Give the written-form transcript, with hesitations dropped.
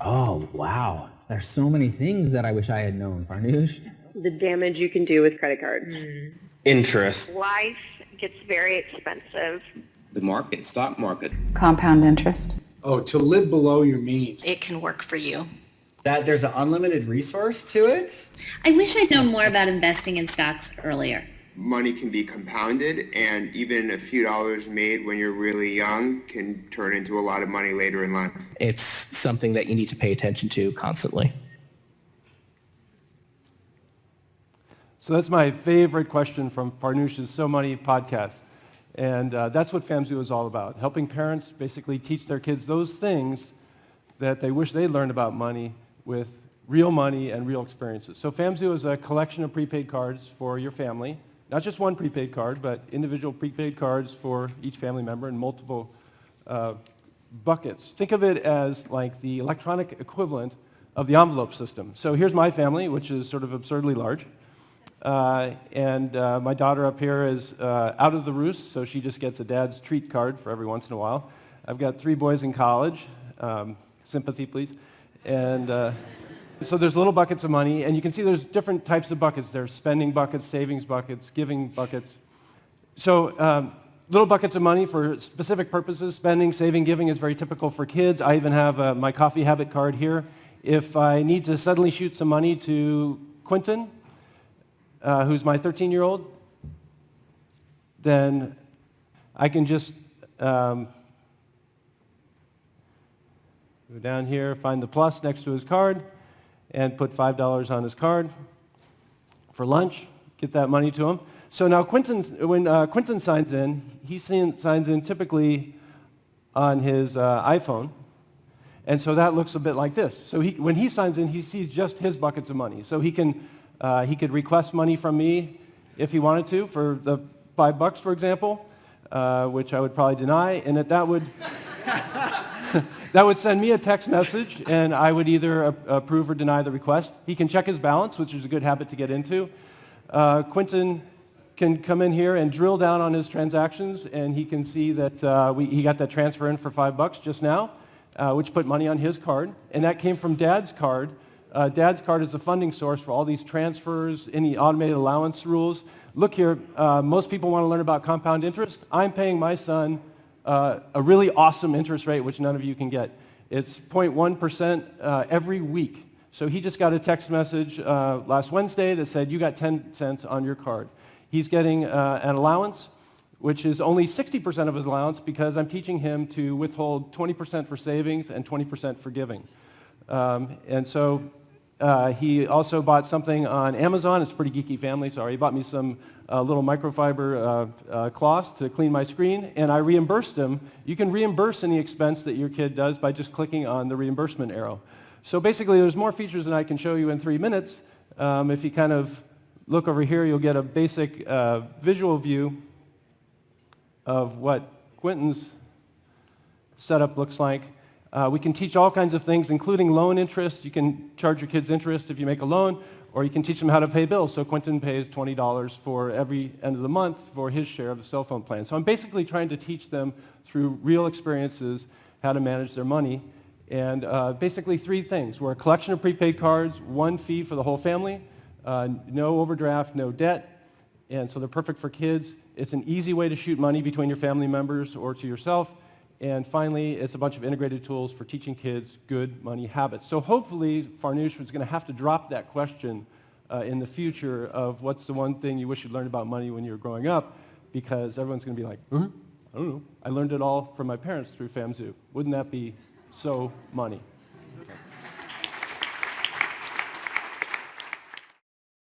Oh, wow. There's so many things that I wish I had known, Farnoosh. The damage you can do with credit cards. Interest. Life gets very expensive. The market, stock market. Compound interest. Oh, to live below your means. It can work for you. That there's an unlimited resource to it? I wish I'd known more about investing in stocks earlier. Money can be compounded, and even a few dollars made when you're really young can turn into a lot of money later in life. It's something that you need to pay attention to constantly. So that's my favorite question from Farnoosh's So Money podcast. And that's what FamZoo is all about, helping parents basically teach their kids those things that they wish they'd learned about money with real money and real experiences. So FamZoo is a collection of prepaid cards for your family. Not just one prepaid card, but individual prepaid cards for each family member in multiple buckets. Think of it as like the electronic equivalent of the envelope system. So here's my family, which is sort of absurdly large. And my daughter up here is out of the roost, so she just gets a dad's treat card for every once in a while. I've got 3 boys in college. Sympathy, please. And so there's little buckets of money, and you can see there's different types of buckets. There's spending buckets, savings buckets, giving buckets. So little buckets of money for specific purposes. Spending, saving, giving is very typical for kids. I even have my coffee habit card here. If I need to suddenly shoot some money to Quentin, who's my 13-year-old, then I can just go down here, find the plus next to his card, and put $5 on his card for lunch, get that money to him. So now when Quentin signs in, he signs in typically on his iPhone, and so that looks a bit like this. So when he signs in, he sees just his buckets of money. So he could request money from me if he wanted to for the $5, for example, which I would probably deny, and that would that would send me a text message, and I would either approve or deny the request. He can check his balance, which is a good habit to get into. Quentin can come in here and drill down on his transactions, and he can see that he got that transfer in for $5 just now, which put money on his card, and that came from Dad's card. Dad's card is a funding source for all these transfers, any automated allowance rules. Look here, most people want to learn about compound interest. I'm paying my son a really awesome interest rate, which none of you can get. It's 0.1% every week. So he just got a text message last Wednesday that said, you got 10 cents on your card. He's getting an allowance, which is only 60% of his allowance because I'm teaching him to withhold 20% for savings and 20% for giving. And so he also bought something on Amazon. It's a pretty geeky family, sorry. He bought me some little microfiber cloths to clean my screen, and I reimbursed him. You can reimburse any expense that your kid does by just clicking on the reimbursement arrow. So basically, there's more features than I can show you in 3 minutes. If you kind of look over here, you'll get a basic visual view of what Quentin's setup looks like. We can teach all kinds of things, including loan interest. You can charge your kids interest if you make a loan, or you can teach them how to pay bills. So Quentin pays $20 for every end of the month for his share of the cell phone plan. So I'm basically trying to teach them through real experiences how to manage their money. And basically 3 things. We're a collection of prepaid cards, 1 fee for the whole family, no overdraft, no debt, and so they're perfect for kids. It's an easy way to shoot money between your family members or to yourself. And finally, it's a bunch of integrated tools for teaching kids good money habits. So hopefully, Farnoosh was going to have to drop that question in the future of what's the one thing you wish you'd learned about money when you were growing up, because everyone's going to be like, I don't know. I learned it all from my parents through FamZoo. Wouldn't that be so money? Okay.